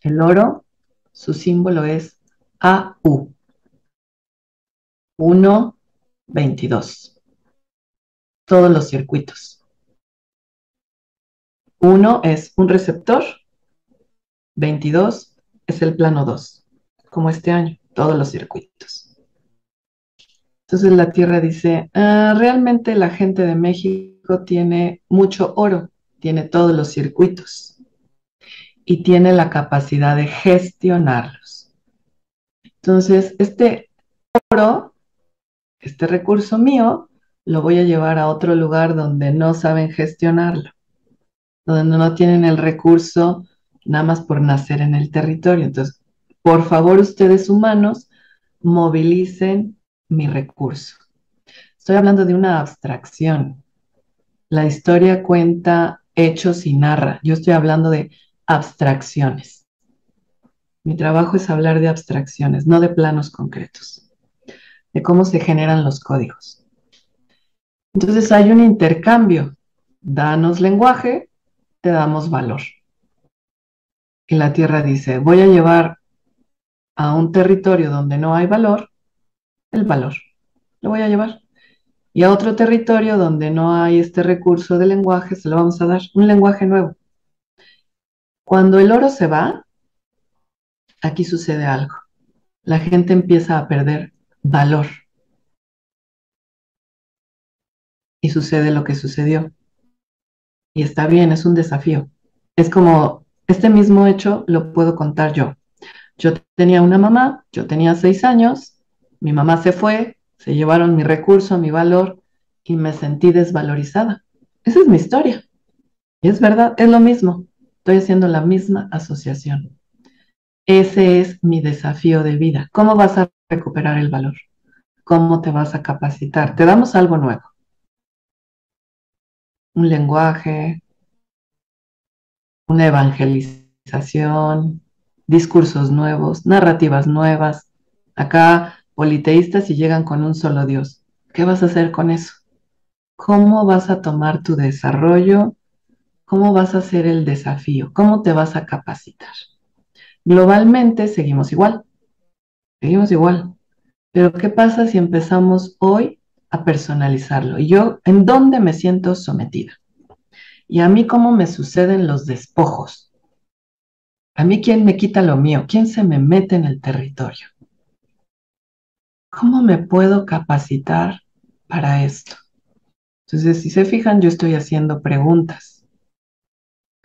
El oro, su símbolo es AU, 1,22. Todos los circuitos. Uno es un receptor, 22 es el plano 2, como este año, todos los circuitos. Entonces la Tierra dice, realmente la gente de México tiene mucho oro, tiene todos los circuitos y tiene la capacidad de gestionarlos. Entonces, este oro, este recurso mío, lo voy a llevar a otro lugar donde no saben gestionarlo, donde no tienen el recurso nada más por nacer en el territorio. Entonces, por favor, ustedes humanos, movilicen mi recurso. Estoy hablando de una abstracción. La historia cuenta hechos y narra. Yo estoy hablando de abstracciones. Mi trabajo es hablar de abstracciones, no de planos concretos, de cómo se generan los códigos. Entonces hay un intercambio. Danos lenguaje, te damos valor. Y la Tierra dice, voy a llevar a un territorio donde no hay valor, el valor. Lo voy a llevar. Y a otro territorio donde no hay este recurso de lenguaje, se lo vamos a dar, un lenguaje nuevo. Cuando el oro se va, aquí sucede algo. La gente empieza a perder valor. Y sucede lo que sucedió. Y está bien, es un desafío. Es como, este mismo hecho lo puedo contar yo. Yo tenía una mamá, yo tenía 6 años, mi mamá se fue, se llevaron mi recurso, mi valor, y me sentí desvalorizada. Esa es mi historia. Y es verdad, es lo mismo. Estoy haciendo la misma asociación. Ese es mi desafío de vida. ¿Cómo vas a recuperar el valor? ¿Cómo te vas a capacitar? Te damos algo nuevo. Un lenguaje, una evangelización, discursos nuevos, narrativas nuevas. Acá, politeístas y llegan con un solo Dios. ¿Qué vas a hacer con eso? ¿Cómo vas a tomar tu desarrollo? ¿Cómo vas a hacer el desafío? ¿Cómo te vas a capacitar? Globalmente seguimos igual, seguimos igual. Pero ¿qué pasa si empezamos hoy a personalizarlo? Y yo, ¿en dónde me siento sometida? Y a mí, ¿cómo me suceden los despojos? A mí, ¿quién me quita lo mío? ¿Quién se me mete en el territorio? ¿Cómo me puedo capacitar para esto? Entonces, si se fijan, yo estoy haciendo preguntas.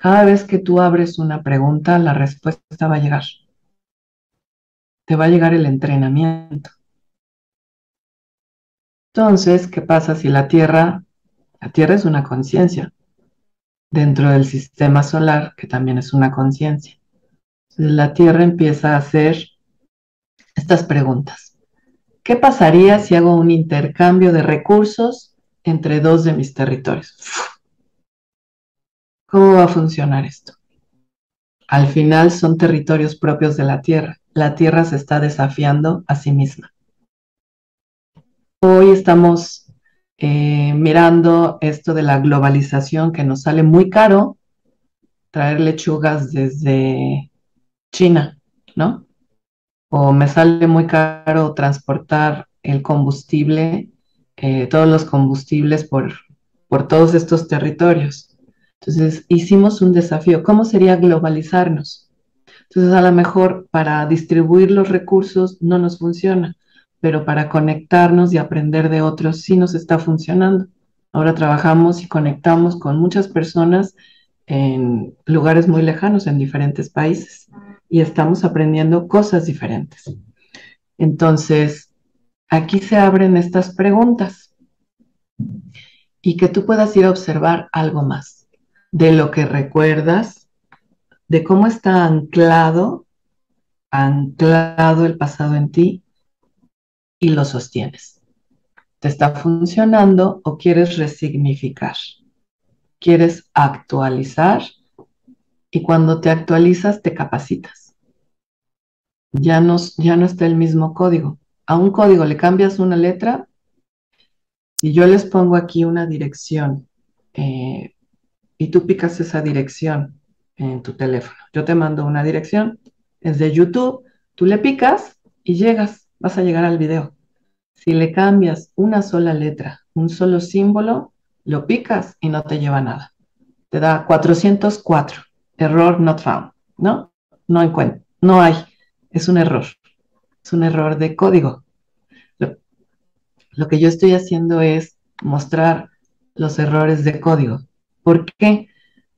Cada vez que tú abres una pregunta, la respuesta va a llegar. Te va a llegar el entrenamiento. Entonces, ¿qué pasa si la Tierra es una conciencia dentro del sistema solar, que también es una conciencia? Entonces, la Tierra empieza a hacer estas preguntas. ¿Qué pasaría si hago un intercambio de recursos entre dos de mis territorios? ¿Cómo va a funcionar esto? Al final son territorios propios de la Tierra. La Tierra se está desafiando a sí misma. Hoy estamos mirando esto de la globalización que nos sale muy caro traer lechugas desde China, ¿no? O me sale muy caro transportar el combustible, todos los combustibles por todos estos territorios. Entonces, hicimos un desafío. ¿Cómo sería globalizarnos? Entonces, a lo mejor para distribuir los recursos no nos funciona, pero para conectarnos y aprender de otros sí nos está funcionando. Ahora trabajamos y conectamos con muchas personas en lugares muy lejanos, en diferentes países, y estamos aprendiendo cosas diferentes. Entonces, aquí se abren estas preguntas y que tú puedas ir a observar algo más de lo que recuerdas, de cómo está anclado el pasado en ti y lo sostienes. ¿Te está funcionando o quieres resignificar? ¿Quieres actualizar? Y cuando te actualizas, te capacitas. Ya no está el mismo código. A un código le cambias una letra y yo les pongo aquí una dirección eh, y tú picas esa dirección en tu teléfono. Yo te mando una dirección, es de YouTube, tú le picas y llegas, vas a llegar al video. Si le cambias una sola letra, un solo símbolo, lo picas y no te lleva a nada. Te da 404, error not found, ¿no? No encuentro, no hay, es un error de código. Lo, lo que yo estoy haciendo es mostrar los errores de código. ¿Por qué?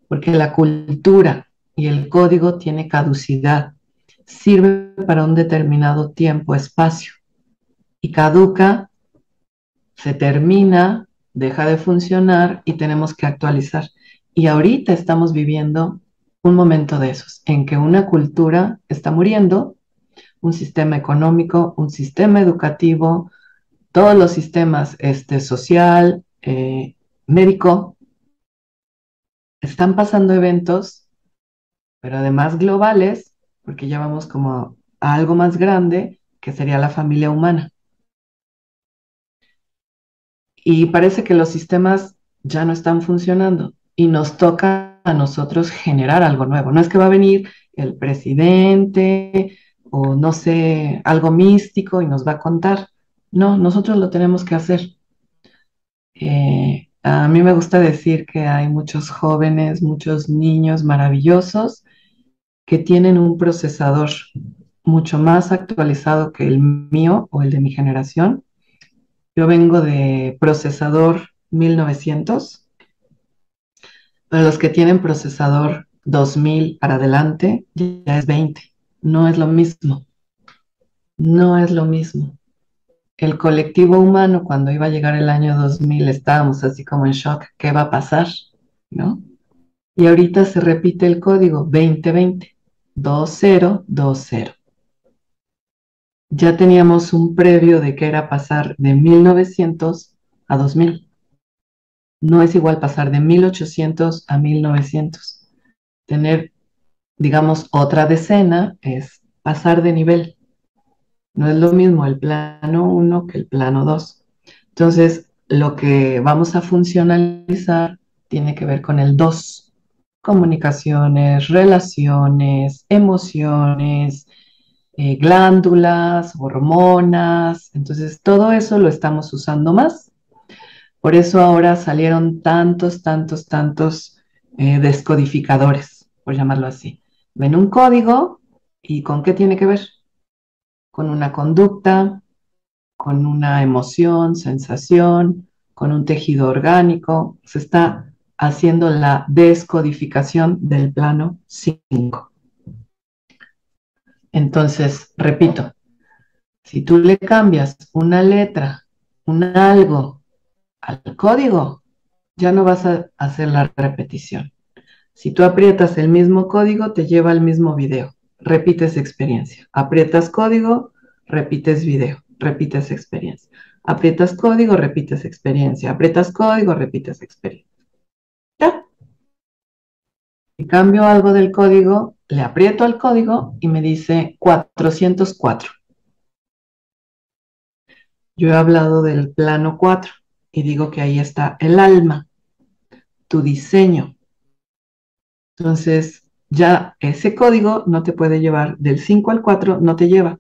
Porque la cultura y el código tiene caducidad, sirve para un determinado tiempo, espacio, y caduca, se termina, deja de funcionar y tenemos que actualizar. Y ahorita estamos viviendo un momento de esos, en que una cultura está muriendo, un sistema económico, un sistema educativo, todos los sistemas social, médico, están pasando eventos, pero además globales, porque ya vamos como a algo más grande, que sería la familia humana. Y parece que los sistemas ya no están funcionando y nos toca a nosotros generar algo nuevo. No es que va a venir el presidente o no sé, algo místico y nos va a contar. No, nosotros lo tenemos que hacer. A mí me gusta decir que hay muchos jóvenes, muchos niños maravillosos que tienen un procesador mucho más actualizado que el mío o el de mi generación. Yo vengo de procesador 1900, pero los que tienen procesador 2000 para adelante ya es 20. No es lo mismo, no es lo mismo. El colectivo humano, cuando iba a llegar el año 2000, estábamos así como en shock, ¿qué va a pasar? ¿No? Y ahorita se repite el código 2020, 2020. Ya teníamos un previo de que era pasar de 1900 a 2000. No es igual pasar de 1800 a 1900. Tener, digamos, otra decena es pasar de nivel. No es lo mismo el plano uno que el plano 2. Entonces, lo que vamos a funcionalizar tiene que ver con el 2. Comunicaciones, relaciones, emociones, glándulas, hormonas. Entonces, todo eso lo estamos usando más. Por eso ahora salieron tantos descodificadores, por llamarlo así. Ven un código y ¿con qué tiene que ver? Con una conducta, con una emoción, sensación, con un tejido orgánico. Se está haciendo la descodificación del plano 5. Entonces, repito, si tú le cambias una letra, un algo al código, ya no vas a hacer la repetición. Si tú aprietas el mismo código, te lleva al mismo video. Repites experiencia. Aprietas código, repites video, repites experiencia. Aprietas código, repites experiencia. Aprietas código, repites experiencia. Ya. Si cambio algo del código, le aprieto al código y me dice 404. Yo he hablado del plano 4 y digo que ahí está el alma, tu diseño. Entonces, ya ese código no te puede llevar del 5 al 4, no te lleva.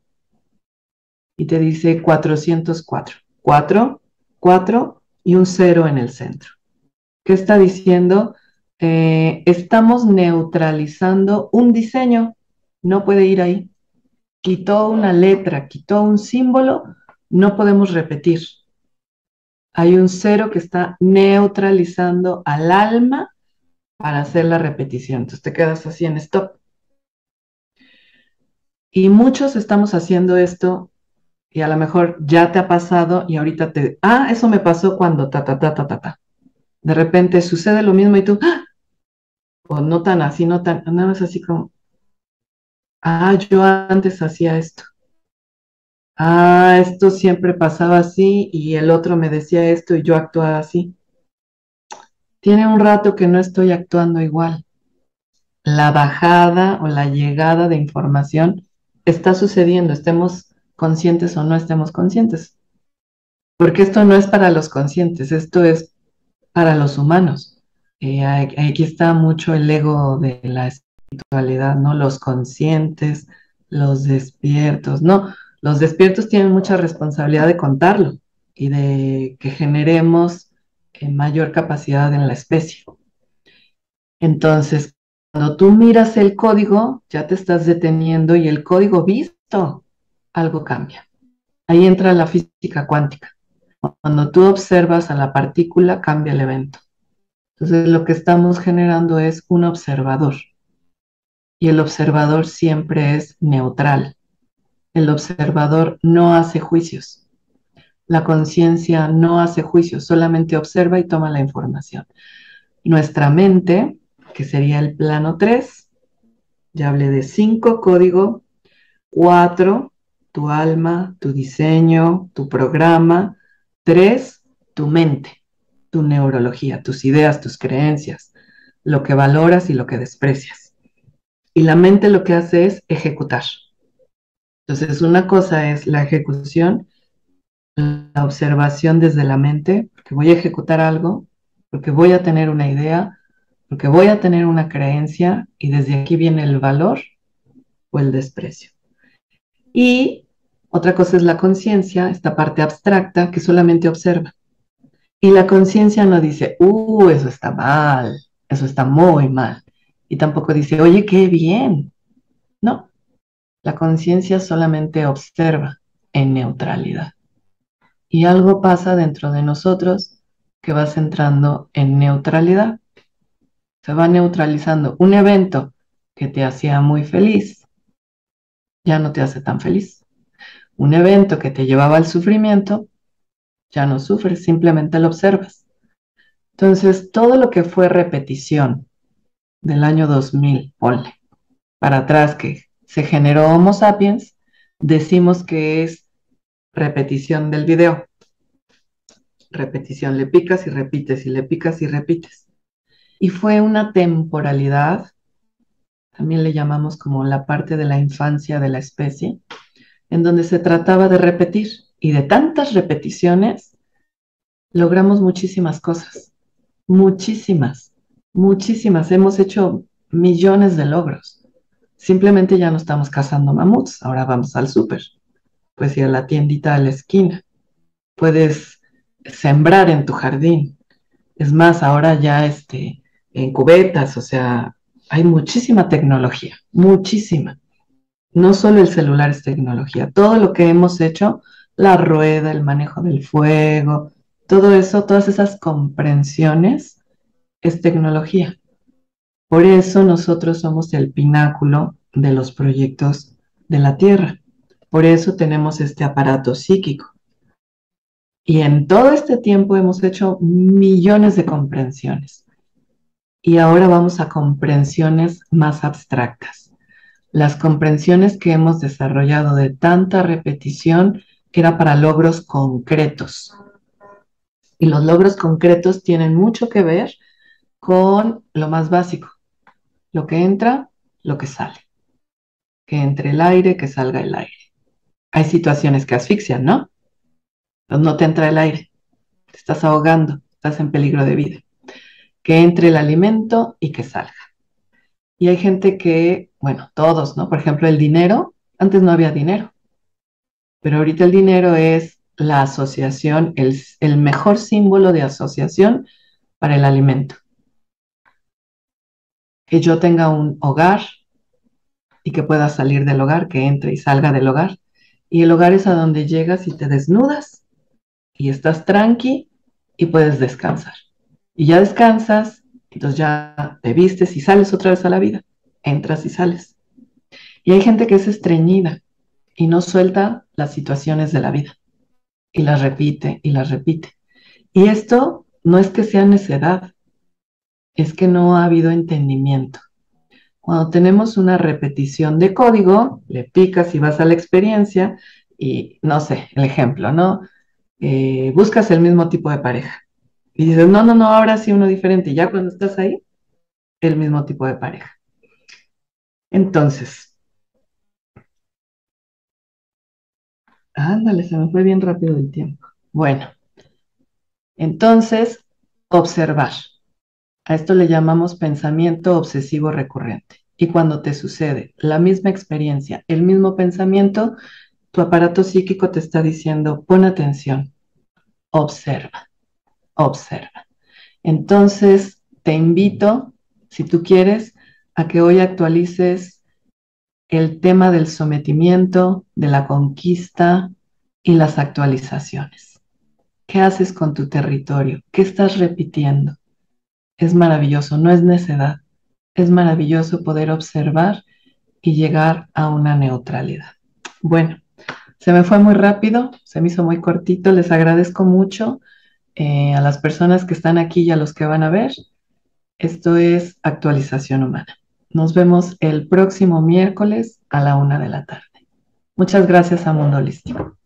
Y te dice 404. 4, 4 y un 0 en el centro. ¿Qué está diciendo? Estamos neutralizando un diseño. No puede ir ahí. Quitó una letra, quitó un símbolo, no podemos repetir. Hay un 0 que está neutralizando al alma para hacer la repetición. Entonces te quedas así en stop. Y muchos estamos haciendo esto y a lo mejor ya te ha pasado y ahorita eso me pasó cuando ta. De repente sucede lo mismo y tú, ¡ah! O no tan así, no tan, nada más así como, yo antes hacía esto. Esto siempre pasaba así y el otro me decía esto y yo actuaba así. Tiene un rato que no estoy actuando igual. La bajada o la llegada de información está sucediendo, estemos conscientes o no estemos conscientes. Porque esto no es para los conscientes, esto es para los humanos. Aquí está mucho el ego de la espiritualidad, ¿no? Los conscientes, los despiertos, ¿no? Los despiertos tienen mucha responsabilidad de contarlo y de que generemos mayor capacidad en la especie. Entonces, cuando tú miras el código, ya te estás deteniendo y el código visto, algo cambia. Ahí entra la física cuántica. Cuando tú observas a la partícula, cambia el evento. Entonces, lo que estamos generando es un observador. Y el observador siempre es neutral. El observador no hace juicios. La conciencia no hace juicios, solamente observa y toma la información. Nuestra mente, que sería el plano 3, ya hablé de 5, código, 4, tu alma, tu diseño, tu programa, 3, tu mente, tu neurología, tus ideas, tus creencias, lo que valoras y lo que desprecias. Y la mente lo que hace es ejecutar. Entonces, una cosa es la ejecución, la observación desde la mente, porque voy a ejecutar algo, porque voy a tener una idea, porque voy a tener una creencia, y desde aquí viene el valor o el desprecio. Y otra cosa es la conciencia, esta parte abstracta que solamente observa. Y la conciencia no dice, eso está mal, eso está muy mal. Y tampoco dice, oye, qué bien. No, la conciencia solamente observa en neutralidad. Y algo pasa dentro de nosotros que vas entrando en neutralidad. Se va neutralizando. Un evento que te hacía muy feliz, ya no te hace tan feliz. Un evento que te llevaba al sufrimiento, ya no sufres, simplemente lo observas. Entonces, todo lo que fue repetición del año 2000, ponle, para atrás que se generó Homo sapiens, decimos que es repetición del video. Repetición, le picas y repites, y le picas y repites. Y fue una temporalidad, también le llamamos como la parte de la infancia de la especie, en donde se trataba de repetir. Y de tantas repeticiones, logramos muchísimas cosas. Muchísimas, muchísimas. Hemos hecho millones de logros. Simplemente ya no estamos cazando mamuts, ahora vamos al súper. Puedes ir a la tiendita a la esquina. Puedes sembrar en tu jardín. Es más, ahora ya en cubetas, o sea, hay muchísima tecnología, muchísima. No solo el celular es tecnología, todo lo que hemos hecho, la rueda, el manejo del fuego, todo eso, todas esas comprensiones es tecnología. Por eso nosotros somos el pináculo de los proyectos de la Tierra. Por eso tenemos este aparato psíquico. Y en todo este tiempo hemos hecho millones de comprensiones. Y ahora vamos a comprensiones más abstractas. las comprensiones que hemos desarrollado de tanta repetición era para logros concretos. Y los logros concretos tienen mucho que ver con lo más básico, lo que entra, lo que sale, que entre el aire, que salga el aire. Hay situaciones que asfixian, ¿no? Pues no te entra el aire, te estás ahogando, estás en peligro de vida. Que entre el alimento y que salga. Y hay gente que, bueno, todos, ¿no? Por ejemplo, el dinero, antes no había dinero, pero ahorita el dinero es la asociación, el mejor símbolo de asociación para el alimento. Que yo tenga un hogar y que pueda salir del hogar, que entre y salga del hogar. Y el hogar es a donde llegas y te desnudas y estás tranqui y puedes descansar. Y ya descansas, entonces ya te vistes y sales otra vez a la vida. Entras y sales. Y hay gente que es estreñida y no suelta las situaciones de la vida y las repite y las repite. Y esto no es que sea necedad, es que no ha habido entendimiento. Cuando tenemos una repetición de código, le picas y vas a la experiencia y no sé, el ejemplo, ¿no? Buscas el mismo tipo de pareja y dices, no, no, no, ahora sí uno diferente. Y ya cuando estás ahí, el mismo tipo de pareja. Entonces, ándale, se me fue bien rápido el tiempo. Bueno, entonces, observar. A esto le llamamos pensamiento obsesivo recurrente. Y cuando te sucede la misma experiencia, el mismo pensamiento, tu aparato psíquico te está diciendo, pon atención, observa, observa. Entonces, te invito, si tú quieres, a que hoy actualices el tema del sometimiento, de la conquista y las actualizaciones. ¿Qué haces con tu territorio? ¿Qué estás repitiendo? Es maravilloso, no es necedad. Es maravilloso poder observar y llegar a una neutralidad. Bueno, se me fue muy rápido, se me hizo muy cortito. Les agradezco mucho a las personas que están aquí y a los que van a ver. Esto es Actualización Humana. Nos vemos el próximo miércoles a la 1 de la tarde. Muchas gracias a Mundo Holístico.